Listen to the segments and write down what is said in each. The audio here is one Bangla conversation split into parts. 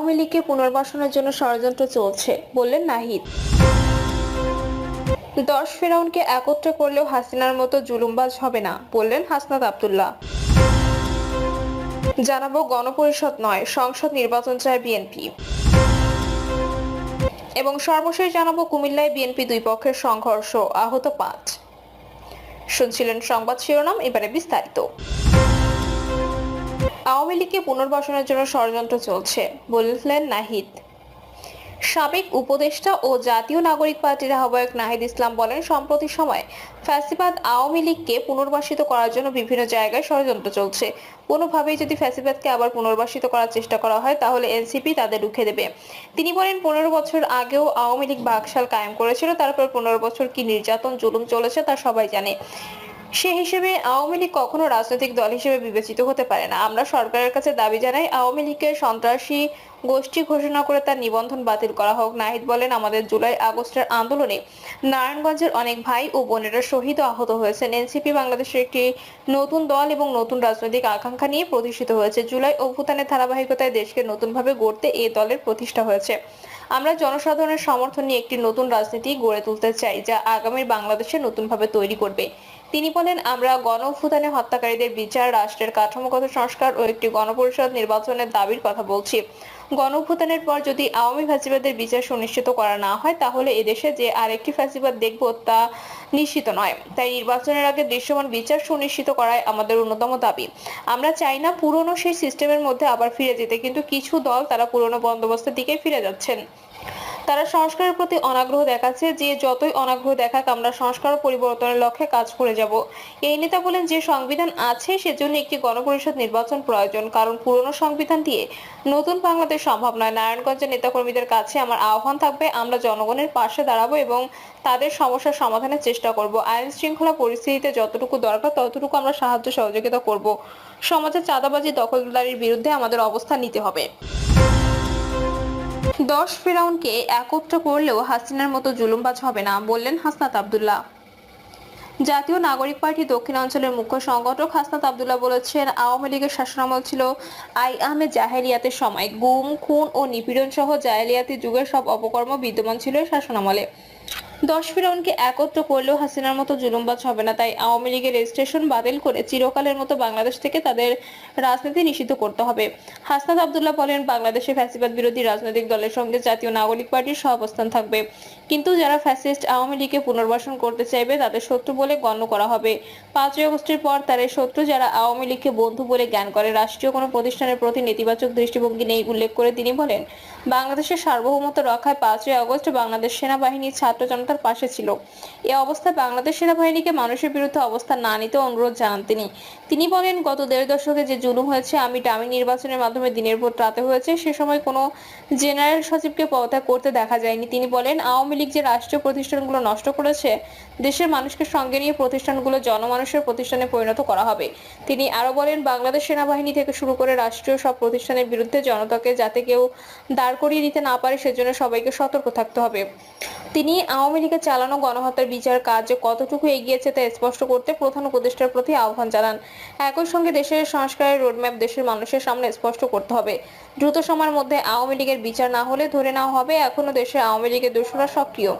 আওয়ামী লীগকে পুনর্বাসনের জন্য ষড়যন্ত্র চলছে, বললেন নাহিদ। 10 ফেরাউনকে একত্রে করলেও হাসিনার মতো জুলুমবাজ হবে না, বললেন হাসনাত আব্দুল্লাহ। জানাবো গণপরিষদ নয়, সংসদ নির্বাচন চায় বিএনপি। এবং সর্বশেষ জানাবো কুমিল্লায় বিএনপি দুই পক্ষের সংঘর্ষ, আহত 5। শুনছিলেন সংবাদ শিরোনাম, এবারে বিস্তারিত। আওয়ামী লীগকে পুনর্বাসনের জন্য ষড়যন্ত্র চলছে, বললেন নাহিদ। সাবেক উপদেষ্টা ও জাতীয় নাগরিক পার্টির আহ্বায়ক নাহিদ ইসলাম বলেন, সম্প্রতি সময়ে ফ্যাসিবাদ আওয়ামী লীগকে পুনর্বাসিত করার জন্য বিভিন্ন জায়গায় ষড়যন্ত্র চলছে। কোনোভাবেই যদি ফ্যাসিবাদকে আবার পুনর্বাসিত করার চেষ্টা করা হয় তাহলে এনসিপি তাদের রুখে দেবে। তিনি বলেন, 15 বছর আগেও আওয়ামী লীগ বাকশাল কায়েম করেছিল, তারপর 15 বছর কি নির্যাতন জুলুম চলেছে তা সবাই জানে। সে হিসেবে আওয়ামী লীগ কখনো রাজনৈতিক দল হিসেবে বিবেচিত হতে পারে না। আমরা সরকারের কাছে দাবি জানাই, আওয়ামী লীগকে সন্ত্রাসী গোষ্ঠী ঘোষণা করে তার নিবন্ধন বাতিল করা হোক। নাহিদ বলেন, আমাদের জুলাই আগস্টের আন্দোলনে নারায়ণগঞ্জের অনেক ভাই ও বোনেরা শহীদ ও আহত হয়েছেন। এনসিপি বাংলাদেশের একটি নতুন দল এবং নতুন রাজনৈতিক আকাঙ্ক্ষা নিয়ে প্রতিষ্ঠিত হয়েছে। জুলাই অভ্যুত্থানের ধারাবাহিকতায় দেশকে নতুনভাবে গড়তে এই দলের প্রতিষ্ঠা হয়েছে। আমরা জনসাধারণের সমর্থন নিয়ে একটি নতুন রাজনীতি গড়ে তুলতে চাই, যা আগামী বাংলাদেশে নতুনভাবে তৈরি করবে। তিনি বলেন, আমরা গণ অভ্যুত্থানে হত্যাকারীদের বিচার, রাষ্ট্রের কাঠামোগত সংস্কার ও একটি গণপরিষদ নির্বাচনের দাবির কথা বলছি। গণ অভ্যুত্থানের পর যদি আওয়ামী ফ্যাসিবাদের বিচার সুনিশ্চিত করা না হয় তাহলে এদেশে যে আরেকটি ফ্যাসিবাদ দেখব তা নিশ্চিত নয়। তাই নির্বাচনের আগে দৃশ্যমান বিচার সুনিশ্চিত করাই আমাদের অন্যতম দাবি। আমরা চাই না পুরনো সেই সিস্টেমের মধ্যে আবার ফিরে যেতে, কিন্তু কিছু দল তারা পুরনো বন্দোবস্তের দিকে ফিরে যাচ্ছেন। তারা সংস্কারের প্রতি অনাগ্রহ দেখাচ্ছে। যে যতই অনাগ্রহ দেখাক, আমরা সংস্কার ও পরিবর্তনের লক্ষ্যে কাজ করে যাব। এই নেতা বলেন, যে সংবিধান আছে সেজন্য একটি গণপরিষদ নির্বাচন প্রয়োজন, কারণ পুরনো সংবিধান দিয়ে নতুন বাংলাদেশ সম্ভব নয়। নারায়ণগঞ্জের নেতাকর্মীদের কাছে আমার আহ্বান থাকবে, আমরা জনগণের পাশে দাঁড়াবো এবং তাদের সমস্যার সমাধানের চেষ্টা করব। আইন শৃঙ্খলা পরিস্থিতিতে যতটুকু দরকার ততটুকু আমরা সাহায্য সহযোগিতা করব। সমাজে চাঁদাবাজি, দখলদারির বিরুদ্ধে আমাদের অবস্থান নিতে হবে। 10 ফেরাউনকে একত্র করলেও হাসিনার মতো জুলুমবাজ হবে না, বললেন হাসনাত আব্দুল্লাহ। জাতীয় নাগরিক পার্টি দক্ষিণাঞ্চলের মুখ্য সংগঠক হাসনাত আব্দুল্লাহ বলেছেন, আওয়ামী লীগের শাসনামল ছিল আইয়ামে জাহেলিয়াতের সময়। গুম, খুন ও নিপীড়ন সহ জাহেলিয়াতি যুগের সব অপকর্ম বিদ্যমান ছিল এই শাসনামলে। 10 ফেরাউনকে একত্র করলেও হাসিনার মতো জুলুমবাজ হবে না। তাই আওয়ামী লীগের রেজিস্ট্রেশন বাতিল করে চিরকালের মতো বাংলাদেশ থেকে তাদের রাজনীতি নিষিদ্ধ করতে হবে। হাসনাত আব্দুল্লাহ বলেন, বাংলাদেশে ফ্যাসিবাদ বিরোধী রাজনৈতিক দলের সঙ্গে জাতীয় নাগরিক পার্টির সহাবস্থান থাকবে, কিন্তু যারা ফ্যাসিস্ট আওয়ামী লীগকে পুনর্বাসন করতে চাইবে তাদের শত্রু বলে গণ্য করা হবে। 5ই আগস্টের পর তার এই শত্রু যারা আওয়ামী লীগকে বন্ধু বলে জ্ঞান করে। রাষ্ট্রীয় কোনো প্রতিষ্ঠানের প্রতি নেতিবাচক দৃষ্টিভঙ্গি নেই উল্লেখ করে তিনি বলেন, বাংলাদেশের সার্বভৌমত্ব রক্ষায় 5ই আগস্ট বাংলাদেশ সেনাবাহিনী ছাত্র জনতার পাশে ছিল। এ অবস্থায় বাংলাদেশ সেনাবাহিনীকে মানুষের বিরুদ্ধে অবস্থান না নিতে অনুরোধ জানান তিনি বলেন, গত 1.5 দশকে যে জুলুম হয়েছে, আমি ডামি নির্বাচনের মাধ্যমে দিনের ভোট রাতে হয়েছে, সে সময় কোনো জেনারেল সচিবকে পদত্যাগ করতে দেখা যায়নি। তিনি বলেন, আওয়ামী লীগ যে রাষ্ট্রীয় প্রতিষ্ঠানগুলো নষ্ট করেছে, দেশের মানুষকে সঙ্গে নিয়ে প্রতিষ্ঠানগুলো জনমানুষের প্রতিষ্ঠানে পরিণত করা হবে। তিনি আরো বলেন, বাংলাদেশ সেনাবাহিনী থেকে শুরু করে রাষ্ট্রীয় সব প্রতিষ্ঠানের বিরুদ্ধে জনতাকে যাতে কেউ দাঁড় করিয়ে দিতে না পারে সেজন্য সবাইকে সতর্ক থাকতে হবে। তিনি আওয়ামী লীগের চালানো গণহত্যার বিচার কাজ যে কতটুকু এগিয়েছে তা স্পষ্ট করতে প্রধান উপদেষ্টার প্রতি আহ্বান জানান। একই সঙ্গে দেশের সংস্কারের রোডম্যাপ দেশের মানুষের সামনে স্পষ্ট করতে হবে। দ্রুত সময়ের মধ্যে আওয়ামী লীগের বিচার না হলে ধরে নেওয়া হবে এখনো দেশে আওয়ামী লীগের দোষরা সক্রিয়।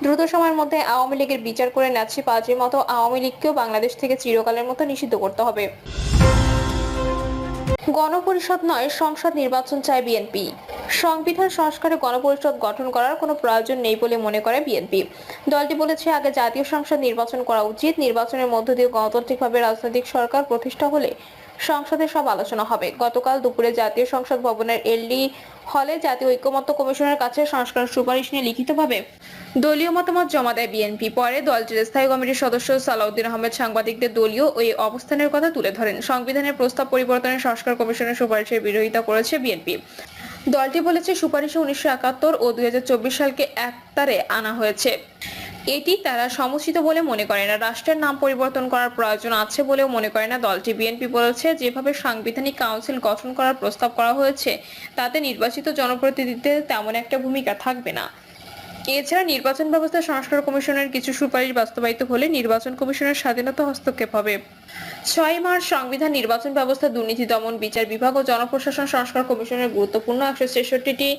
দ্রুত সময়ের মধ্যে আওয়ামী লীগের বিচার করে নাচ্ছি পাঁচের মতো আওয়ামী লীগকেও বাংলাদেশ থেকে চিরকালের মতো নিষিদ্ধ করতে হবে। গণপরিষদ নয়, সংসদ নির্বাচন চায় বিএনপি। সংবিধান সংস্কারে গণপরিষদ গঠন করার কোনো প্রয়োজন নেই বলে মনে করে বিএনপি। দলটি বলেছে, আগে জাতীয় সংসদ নির্বাচন করা উচিত। নির্বাচনের মধ্য দিয়ে গণতান্ত্রিকভাবে রাজনৈতিক সরকার প্রতিষ্ঠা হলে সংসদে সব আলোচনা হবে। গতকাল দুপুরে জাতীয় সংসদ ভবনের এলডি হলে জাতীয় ঐকমত্য কমিশনের কাছে সংস্কার সুপারিশ নিয়ে লিখিতভাবে দলীয় মতামত জমা দেয় বিএনপি। পরে দলটির স্থায়ী কমিটির সদস্য সালাউদ্দিন আহমেদ সাংবাদিকদের দলীয় ওই অবস্থানের কথা তুলে ধরেন। সংবিধানের প্রস্তাব পরিবর্তনের সংস্কার কমিশনের সুপারিশের বিরোধিতা করেছে বিএনপি। দলটি বলেছে, সুপারিশে 1971 ও 2024 সালকে একতারে আনা হয়েছে। এটি তারা সমুচিত বলে মনে করে না। রাষ্ট্রের নাম পরিবর্তন করার প্রয়োজন আছে বলেও মনে করে না দলটি। বিএনপি বলেছে, যেভাবে সাংবিধানিক কাউন্সিল গঠন করার প্রস্তাব করা হয়েছে তাতে নির্বাচিত জনপ্রতিনিধিদের তেমন একটা ভূমিকা থাকবে না। এছাড়া নির্বাচন ব্যবস্থা সংস্কার কমিশনের কিছু সুপারিশ বাস্তবায়িত হলে নির্বাচন কমিশনের স্বাধীনতা হস্তক্ষেপ হবে। 6 মার্চ সংবিধান, নির্বাচন ব্যবস্থা, দুর্নীতি দমন, বিচার বিভাগ ও জনপ্রশাসন সংস্কার কমিশনের গুরুত্বপূর্ণ 166টি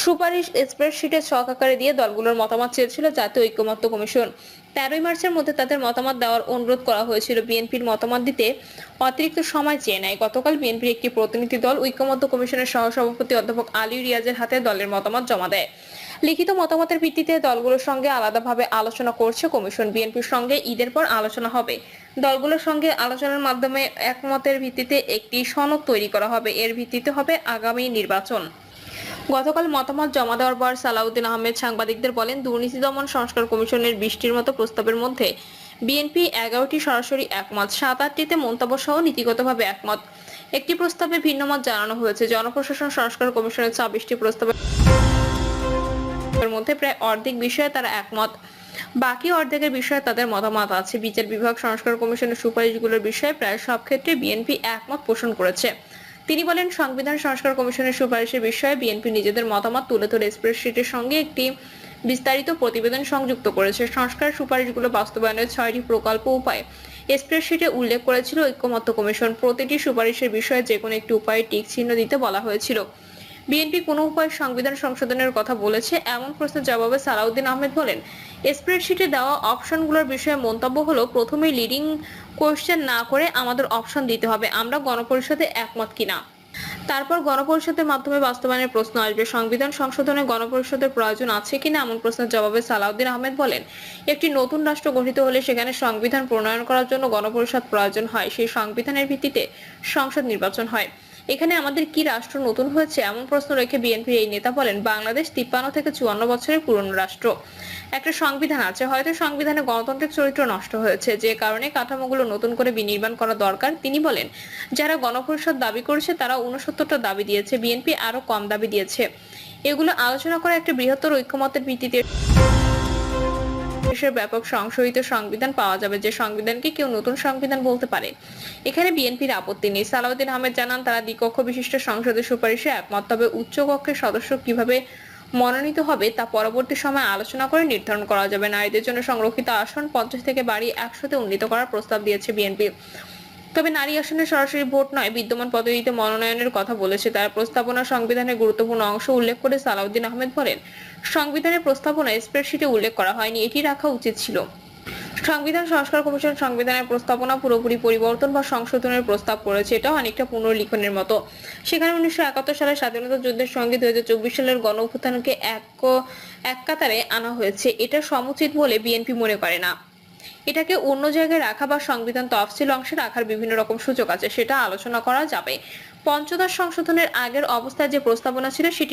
সুপারিশ স্প্রেডশিটে ছক আকারে দিয়ে দলগুলোর মতামত চেয়েছিল জাতীয় ঐকমত্য কমিশন। 13 মার্চের মধ্যে তাদের মতামত দেওয়ার অনুরোধ করা হয়েছিল। বিএনপির মতামত দিতে অতিরিক্ত সময় চেয়ে নেয়। গতকাল বিএনপির একটি প্রতিনিধি দল ঐকমত্য কমিশনের সহসভাপতি অধ্যাপক আলী রিয়াজের হাতে দলের মতামত জমা দেয়। লিখিত মতামতের ভিত্তিতে দলগুলোর সঙ্গে আলাদাভাবে আলোচনা করছে কমিশন। বিএনপির সঙ্গে ঈদের পর আলোচনা হবে। দলগুলোর সঙ্গে আলোচনার মাধ্যমে একমতের ভিত্তিতে একটি সনদ তৈরি করা হবে। এর ভিত্তিতে হবে আগামী নির্বাচন। গতকাল মতামত জমা দেওয়ার পর সালাউদ্দিন আহমেদ সাংবাদিকদের বলেন, দুর্নীতি দমন সংস্কার কমিশনের 20টির মতো প্রস্তাবের মধ্যে বিএনপি 11টি সরাসরি একমত, 7-8টিতে মন্তব্য সহ নীতিগতভাবে একমত। একটি প্রস্তাবে ভিন্নমত জানানো হয়েছে। জনপ্রশাসন সংস্কার কমিশনের 26টি প্রস্তাবের মধ্যে প্রায় অর্ধেক বিষয়ে তারা একমত, বাকি অর্ধেকের বিষয়ে তাদের মতামত আছে। বিচার বিভাগ সংস্কার কমিশনের সুপারিশগুলোর বিষয়ে প্রায় সব ক্ষেত্রে বিএনপি একমত পোষণ করেছে। তিনি বলেন, সংবিধান সংস্কার কমিশনের সুপারিশের বিষয়ে বিএনপি নিজেদের মতামত তুলে ধরে স্প্রেডশিটের সঙ্গে একটি বিস্তারিত প্রতিবেদন সংযুক্ত করেছে। সংস্কার সুপারিশগুলো বাস্তবায়নের 6টি প্রকল্প উপায় স্প্রেডশিটে উল্লেখ করেছিল ঐকমত্য কমিশন। প্রতিটি সুপারিশের বিষয়ে যে কোনো একটি উপায়ে টিক চিহ্ন দিতে বলা হয়েছিল। বিএনপি কোনো উপায়ে সংবিধান সংশোধনের কথা বলেছে এমন প্রশ্নের জবাবে সালাউদ্দিন আহমেদ বলেন, স্প্রেডশিটে দেওয়া অপশনগুলোর বিষয়ে মন্তব্য হলো, প্রথমেই লিডিং কোয়েশ্চেন না করে আমাদের অপশন দিতে হবে আমরা গণপরিষদে একমত কিনা, তারপর গণপরিষদের মাধ্যমে বাস্তবায়নের প্রশ্ন আসবে। সংবিধান সংশোধনে গণপরিষদের প্রয়োজন আছে কিনা এমন প্রশ্নের জবাবে সালাউদ্দিন আহমেদ বলেন, একটি নতুন রাষ্ট্র গঠিত হলে সেখানে সংবিধান প্রণয়ন করার জন্য গণপরিষদ প্রয়োজন হয়। সেই সংবিধানের ভিত্তিতে সংসদ নির্বাচন হয়। এখানে আমাদের কি রাষ্ট্র নতুন হয়েছে এমন প্রশ্ন রেখে বিএনপির এই নেতা বলেন, বাংলাদেশ 53 থেকে 54 বছরের পুরনো রাষ্ট্র। একটা সংবিধান আছে, হয়তো সংবিধানে গণতান্ত্রিক চরিত্র নষ্ট হয়েছে, যে কারণে কাঠামোগুলো নতুন করে বিনির্মাণ করা দরকার। তিনি বলেন, যারা গণপরিষদ দাবি করেছে তারা 69টা দাবি দিয়েছে, বিএনপি আরো কম দাবি দিয়েছে। এগুলো আলোচনা করে একটা বৃহত্তর ঐকমত্যের ভিত্তিতে দেশের ব্যাপক সংশোধিত সংবিধান পাওয়া যাবে, যে সংবিধানকে কেউ নতুন সংবিধান বলতে পারে। এখানে বিএনপির আপত্তি নেই। সালাউদ্দিন আহমেদ জানান, তারা দ্বিকক্ষ বিশিষ্ট সংসদের সুপারিশে একমত, তবে উচ্চ কক্ষের সদস্য কিভাবে মনোনীত হবে তা পরবর্তী সময়ে আলোচনা করে নির্ধারণ করা যাবে। নারীদের জন্য সংরক্ষিত আসন 50 থেকে বাড়িয়ে 100-তে উন্নীত করার প্রস্তাব দিয়েছে বিএনপি। তবে নারী আসনে সরাসরি ভোট নয়, বিদ্যমান পদ্ধতিতে মনোনয়নের কথা বলেছে তার প্রস্তাবনা। সংবিধানের গুরুত্বপূর্ণ অংশ উল্লেখ করে সালাউদ্দিন আহমেদ বলেন, সংবিধানের প্রস্তাবনা স্প্রেডশিটে উল্লেখ করা হয়নি, এটি রাখা উচিত ছিল। সংবিধান সংস্কার কমিশন সংবিধানের প্রস্তাবনা পুরোপুরি পরিবর্তন বা সংশোধনের প্রস্তাব করেছে। এটাও অনেকটা পুনর্লিখনের মতো। সেখানে 1971 সালের স্বাধীনতা যুদ্ধের সঙ্গে 2024 সালের গণ অভ্যুত্থানকে এক কাতারে আনা হয়েছে। এটা সমুচিত বলে বিএনপি মনে করে না। এটাকে অন্য জায়গায় রাখা বা সংবিধান তফসিল অংশে রাখার বিভিন্ন রকম সুযোগ আছে, সেটা আলোচনা করা যাবে। পঞ্চদশ সংশোধনের আগের অবস্থায় যে প্রস্তাবনা ছিল সেটি